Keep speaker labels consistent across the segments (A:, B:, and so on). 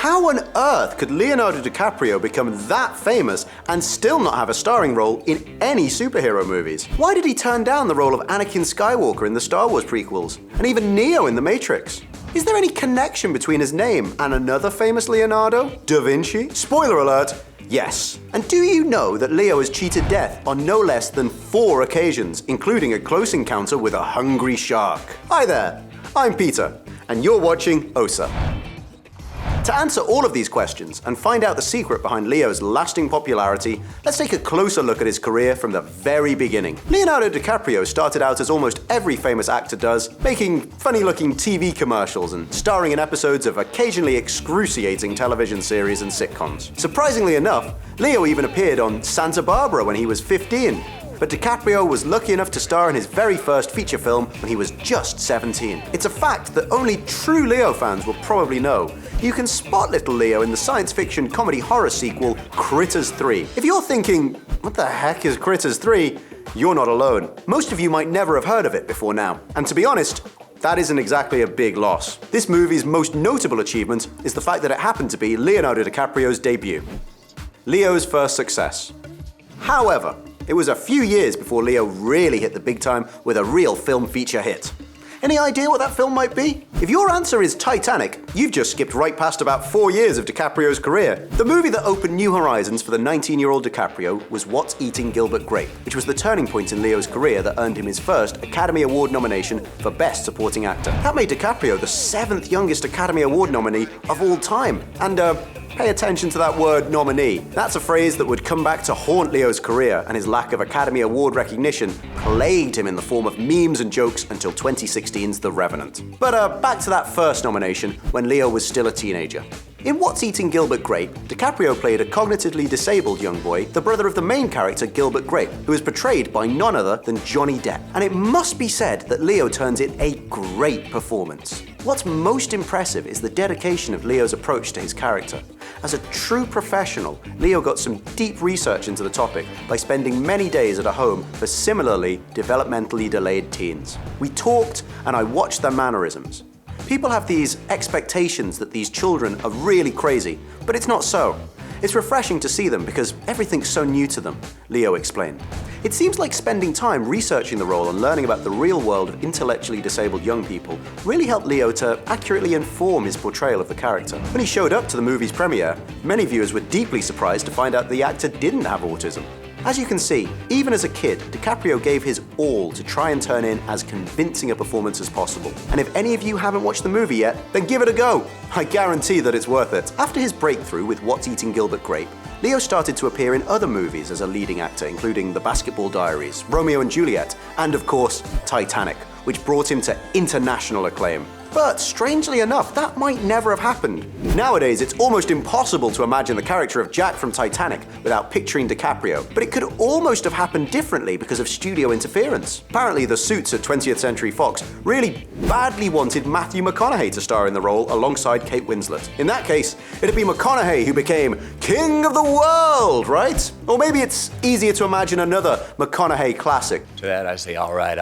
A: How on earth could Leonardo DiCaprio become that famous and still not have a starring role in any superhero movies? Why did he turn down the role of Anakin Skywalker in the Star Wars prequels, and even Neo in The Matrix? Is there any connection between his name and another famous Leonardo? Da Vinci? Spoiler alert, yes. And do you know that Leo has cheated death on no less than 4 occasions, including a close encounter with a hungry shark? Hi there, I'm Peter, and you're watching OSSA. To answer all of these questions and find out the secret behind Leo's lasting popularity, let's take a closer look at his career from the very beginning. Leonardo DiCaprio started out as almost every famous actor does, making funny-looking TV commercials and starring in episodes of occasionally excruciating television series and sitcoms. Surprisingly enough, Leo even appeared on Santa Barbara when he was 15. But DiCaprio was lucky enough to star in his very first feature film when he was just 17. It's a fact that only true Leo fans will probably know. You can spot little Leo in the science fiction comedy horror sequel Critters 3. If you're thinking, what the heck is Critters 3? You're not alone. Most of you might never have heard of it before now. And to be honest, that isn't exactly a big loss. This movie's most notable achievement is the fact that it happened to be Leonardo DiCaprio's debut. Leo's first success. However, it was a few years before Leo really hit the big time with a real film feature hit. Any idea what that film might be? If your answer is Titanic, you've just skipped right past about 4 years of DiCaprio's career. The movie that opened new horizons for the 19-year-old DiCaprio was What's Eating Gilbert Grape, which was the turning point in Leo's career that earned him his first Academy Award nomination for Best Supporting Actor. That made DiCaprio the 7th youngest Academy Award nominee of all time. And pay attention to that word nominee. That's a phrase that would come back to haunt Leo's career, and his lack of Academy Award recognition plagued him in the form of memes and jokes until 2016's The Revenant. But back to that first nomination when Leo was still a teenager. In What's Eating Gilbert Grape, DiCaprio played a cognitively disabled young boy, the brother of the main character Gilbert Grape, who is portrayed by none other than Johnny Depp. And it must be said that Leo turns in a great performance. What's most impressive is the dedication of Leo's approach to his character. As a true professional, Leo got some deep research into the topic by spending many days at a home for similarly developmentally delayed teens. We talked and I watched their mannerisms. People have these expectations that these children are really crazy, but it's not so. It's refreshing to see them because everything's so new to them, Leo explained. It seems like spending time researching the role and learning about the real world of intellectually disabled young people really helped Leo to accurately inform his portrayal of the character. When he showed up to the movie's premiere, many viewers were deeply surprised to find out the actor didn't have autism. As you can see, even as a kid, DiCaprio gave his all to try and turn in as convincing a performance as possible. And if any of you haven't watched the movie yet, then give it a go. I guarantee that it's worth it. After his breakthrough with What's Eating Gilbert Grape, Leo started to appear in other movies as a leading actor, including The Basketball Diaries, Romeo and Juliet, and of course, Titanic, which brought him to international acclaim. But strangely enough, that might never have happened. Nowadays, it's almost impossible to imagine the character of Jack from Titanic without picturing DiCaprio, but it could almost have happened differently because of studio interference. Apparently, the suits at 20th Century Fox really badly wanted Matthew McConaughey to star in the role alongside Kate Winslet. In that case, it'd be McConaughey who became King of the World, right? Or maybe it's easier to imagine another McConaughey classic.
B: To that I say, all right.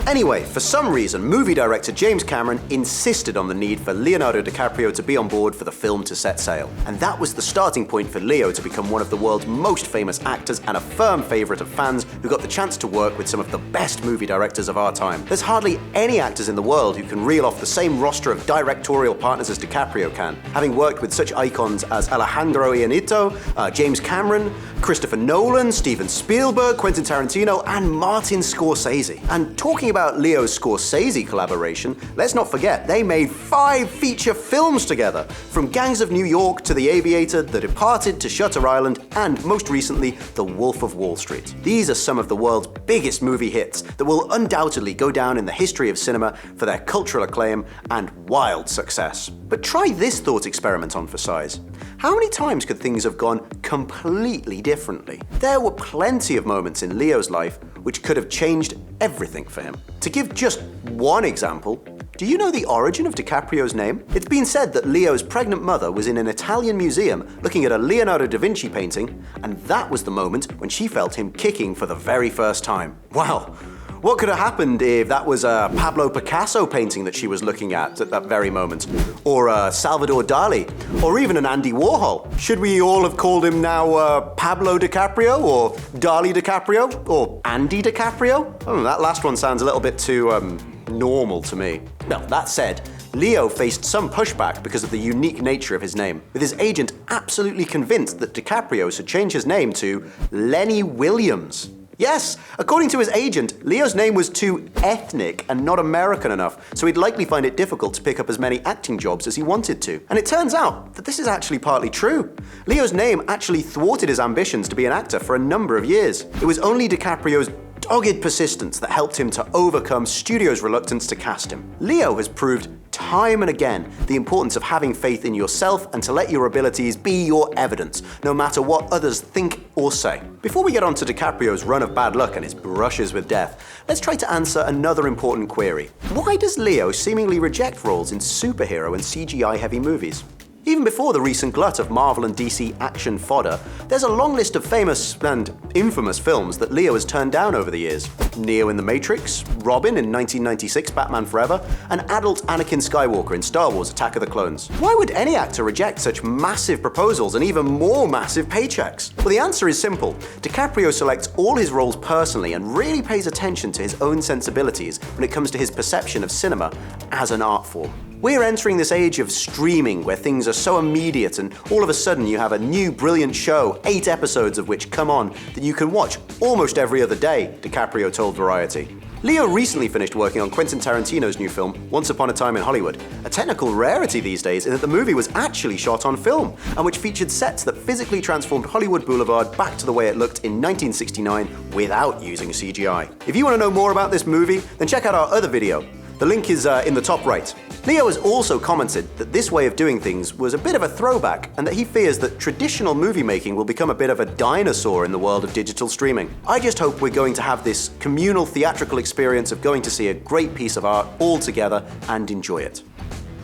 A: Anyway, for some reason, movie director James Cameron insisted on the need for Leonardo DiCaprio to be on board for the film to set sail. And that was the starting point for Leo to become one of the world's most famous actors and a firm favorite of fans who got the chance to work with some of the best movie directors of our time. There's hardly any actors in the world who can reel off the same roster of directorial partners as DiCaprio can, having worked with such icons as Alejandro Iñárritu, James Cameron, Christopher Nolan, Steven Spielberg, Quentin Tarantino, and Martin Scorsese. And talking about Leo's Scorsese collaboration, let's not forget they made 5 feature films together, from Gangs of New York to The Aviator, The Departed to Shutter Island, and most recently, The Wolf of Wall Street. These are some of the world's biggest movie hits that will undoubtedly go down in the history of cinema for their cultural acclaim and wild success. But try this thought experiment on for size. How many times could things have gone completely differently? There were plenty of moments in Leo's life which could have changed everything for him. To give just one example, do you know the origin of DiCaprio's name? It's been said that Leo's pregnant mother was in an Italian museum looking at a Leonardo da Vinci painting, and that was the moment when she felt him kicking for the very first time. Wow, What could have happened if that was a Pablo Picasso painting that she was looking at that very moment? Or a Salvador Dali? Or even an Andy Warhol? Should we all have called him now Pablo DiCaprio? Or Dali DiCaprio? Or Andy DiCaprio? Oh, that last one sounds a little bit too, normal to me. Well, that said, Leo faced some pushback because of the unique nature of his name, with his agent absolutely convinced that DiCaprio should change his name to Lenny Williams. Yes, according to his agent, Leo's name was too ethnic and not American enough, so he'd likely find it difficult to pick up as many acting jobs as he wanted to. And it turns out that this is actually partly true. Leo's name actually thwarted his ambitions to be an actor for a number of years. It was only DiCaprio's dogged persistence that helped him to overcome studios' reluctance to cast him. Leo has proved time and again the importance of having faith in yourself and to let your abilities be your evidence, no matter what others think or say. Before we get on to DiCaprio's run of bad luck and his brushes with death, let's try to answer another important query. Why does Leo seemingly reject roles in superhero and CGI-heavy movies? Even before the recent glut of Marvel and DC action fodder, there's a long list of famous and infamous films that Leo has turned down over the years. Neo in The Matrix, Robin in 1996 Batman Forever, and adult Anakin Skywalker in Star Wars Attack of the Clones. Why would any actor reject such massive proposals and even more massive paychecks? Well, the answer is simple. DiCaprio selects all his roles personally and really pays attention to his own sensibilities when it comes to his perception of cinema as an art form. We're entering this age of streaming where things are so immediate and all of a sudden you have a new brilliant show, 8 episodes of which come on, that you can watch almost every other day, DiCaprio told Variety. Leo recently finished working on Quentin Tarantino's new film, Once Upon a Time in Hollywood, a technical rarity these days in that the movie was actually shot on film, and which featured sets that physically transformed Hollywood Boulevard back to the way it looked in 1969 without using CGI. If you want to know more about this movie, then check out our other video. The link is in the top right. Leo has also commented that this way of doing things was a bit of a throwback and that he fears that traditional movie making will become a bit of a dinosaur in the world of digital streaming. I just hope we're going to have this communal theatrical experience of going to see a great piece of art all together and enjoy it.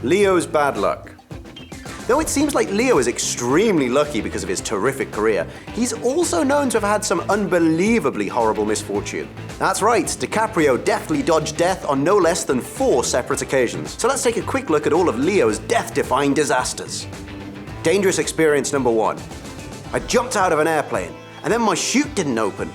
A: Leo's bad luck. Though it seems like Leo is extremely lucky because of his terrific career, he's also known to have had some unbelievably horrible misfortune. That's right, DiCaprio deftly dodged death on no less than 4 separate occasions. So let's take a quick look at all of Leo's death-defying disasters. Dangerous experience number 1. I jumped out of an airplane, and then my chute didn't open.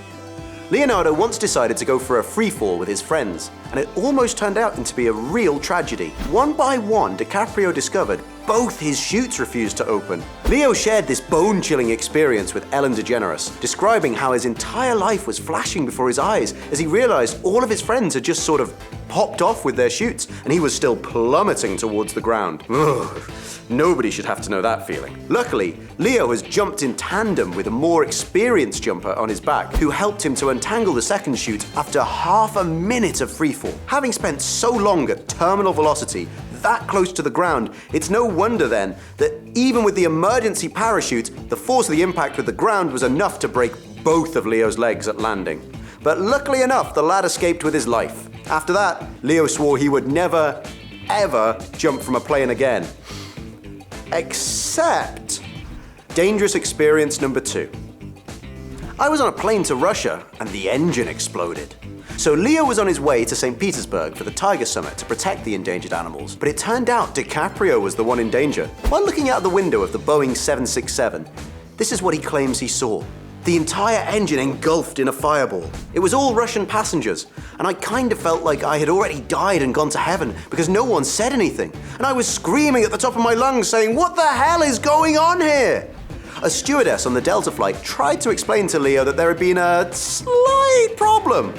A: Leonardo once decided to go for a free fall with his friends, and it almost turned out to be a real tragedy. One by one, DiCaprio discovered both his chutes refused to open. Leo shared this bone-chilling experience with Ellen DeGeneres, describing how his entire life was flashing before his eyes as he realized all of his friends had just sort of popped off with their chutes, and he was still plummeting towards the ground. Ugh. Nobody should have to know that feeling. Luckily, Leo has jumped in tandem with a more experienced jumper on his back, who helped him to untangle the second chute after half a minute of freefall. Having spent so long at terminal velocity, that close to the ground, it's no wonder then that even with the emergency parachute, the force of the impact with the ground was enough to break both of Leo's legs at landing. But luckily enough, the lad escaped with his life. After that, Leo swore he would never, ever jump from a plane again. Except dangerous experience number 2. I was on a plane to Russia and the engine exploded. So Leo was on his way to St. Petersburg for the Tiger Summit to protect the endangered animals, but it turned out DiCaprio was the one in danger. While looking out the window of the Boeing 767, this is what he claims he saw. The entire engine engulfed in a fireball. It was all Russian passengers, and I kind of felt like I had already died and gone to heaven because no one said anything. And I was screaming at the top of my lungs saying, "What the hell is going on here?" A stewardess on the Delta flight tried to explain to Leo that there had been a slight problem.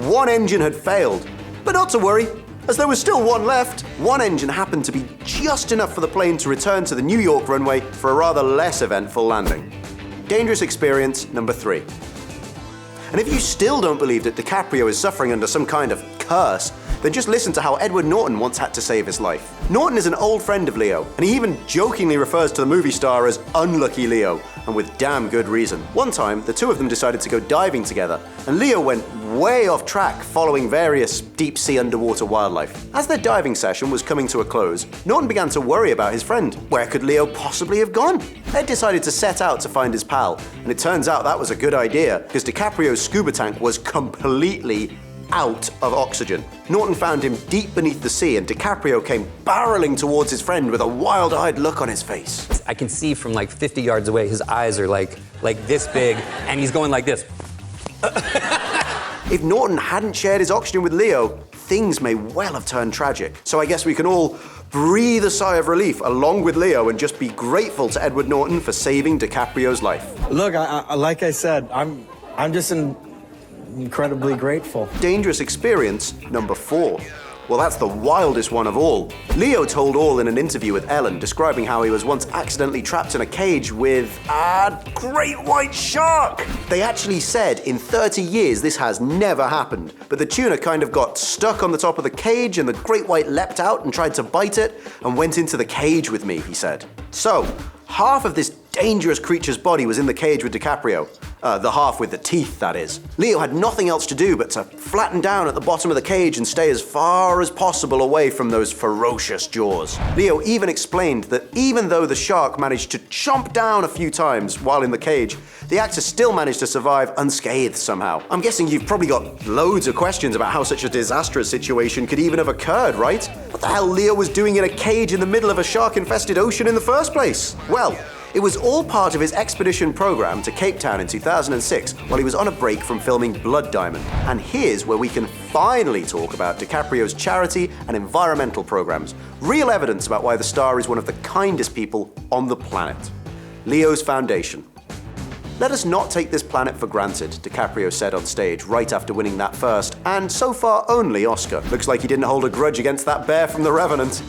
A: One engine had failed, but not to worry, as there was still one left. One engine happened to be just enough for the plane to return to the New York runway for a rather less eventful landing. Dangerous experience number 3. And if you still don't believe that DiCaprio is suffering under some kind of curse, then just listen to how Edward Norton once had to save his life. Norton is an old friend of Leo, and he even jokingly refers to the movie star as Unlucky Leo, and with damn good reason. One time, the two of them decided to go diving together, and Leo went way off track following various deep-sea underwater wildlife. As their diving session was coming to a close, Norton began to worry about his friend. Where could Leo possibly have gone? Ed decided to set out to find his pal, and it turns out that was a good idea, because DiCaprio's scuba tank was completely out of oxygen. Norton found him deep beneath the sea, and DiCaprio came barreling towards his friend with a wild-eyed look on his face.
B: I can see from like 50 yards away, his eyes are like this big, and he's going like this.
A: If Norton hadn't shared his oxygen with Leo, things may well have turned tragic. So I guess we can all breathe a sigh of relief along with Leo and just be grateful to Edward Norton for saving DiCaprio's life.
C: Look, like I said, I'm just incredibly grateful.
A: Dangerous experience number 4. Well, that's the wildest one of all. Leo told all in an interview with Ellen, describing how he was once accidentally trapped in a cage with a great white shark. They actually said in 30 years this has never happened, but the tuna kind of got stuck on the top of the cage and the great white leapt out and tried to bite it and went into the cage with me, he said. So, half of this dangerous creature's body was in the cage with DiCaprio. The half with the teeth, that is. Leo had nothing else to do but to flatten down at the bottom of the cage and stay as far as possible away from those ferocious jaws. Leo even explained that even though the shark managed to chomp down a few times while in the cage, the actor still managed to survive unscathed somehow. I'm guessing you've probably got loads of questions about how such a disastrous situation could even have occurred, right? What the hell Leo was doing in a cage in the middle of a shark-infested ocean in the first place? Well, it was all part of his expedition program to Cape Town in 2006 while he was on a break from filming Blood Diamond. And here's where we can finally talk about DiCaprio's charity and environmental programs. Real evidence about why the star is one of the kindest people on the planet. Leo's Foundation. Let us not take this planet for granted, DiCaprio said on stage right after winning that first, and so far only, Oscar. Looks like he didn't hold a grudge against that bear from The Revenant.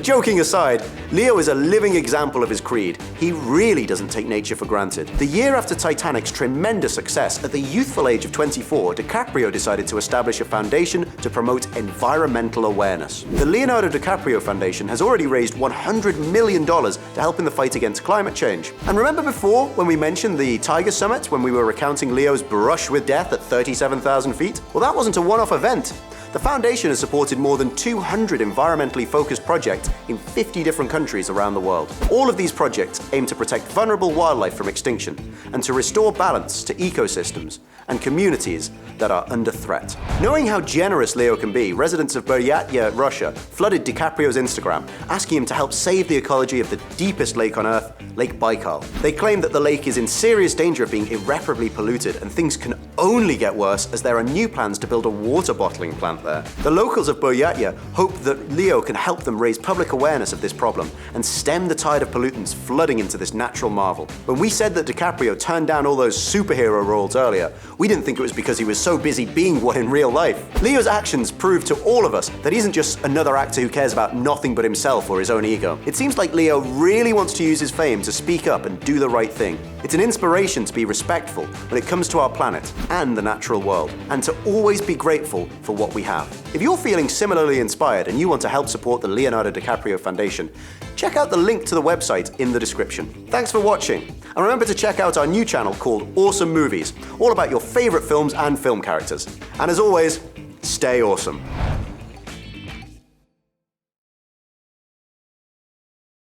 A: Joking aside, Leo is a living example of his creed. He really doesn't take nature for granted. The year after Titanic's tremendous success, at the youthful age of 24, DiCaprio decided to establish a foundation to promote environmental awareness. The Leonardo DiCaprio Foundation has already raised $100 million to help in the fight against climate change. And remember before, when we mentioned the Tiger Summit, when we were recounting Leo's brush with death at 37,000 feet? Well, that wasn't a one-off event. The foundation has supported more than 200 environmentally focused projects in 50 different countries around the world. All of these projects aim to protect vulnerable wildlife from extinction and to restore balance to ecosystems and communities that are under threat. Knowing how generous Leo can be, residents of Buryatia, Russia, flooded DiCaprio's Instagram, asking him to help save the ecology of the deepest lake on Earth, Lake Baikal. They claim that the lake is in serious danger of being irreparably polluted, and things can only get worse as there are new plans to build a water bottling plant there. The locals of Buryatia hope that Leo can help them raise public awareness of this problem and stem the tide of pollutants flooding into this natural marvel. When we said that DiCaprio turned down all those superhero roles earlier, we didn't think it was because he was so busy being one in real life. Leo's actions prove to all of us that he isn't just another actor who cares about nothing but himself or his own ego. It seems like Leo really wants to use his fame to speak up and do the right thing. It's an inspiration to be respectful when it comes to our planet and the natural world, and to always be grateful for what we have. If you're feeling similarly inspired and you want to help support the Leonardo DiCaprio Foundation, check out the link to the website in the description. Thanks for watching, and remember to check out our new channel called Awesome Movies, all about your favorite films and film characters. And as always, stay awesome.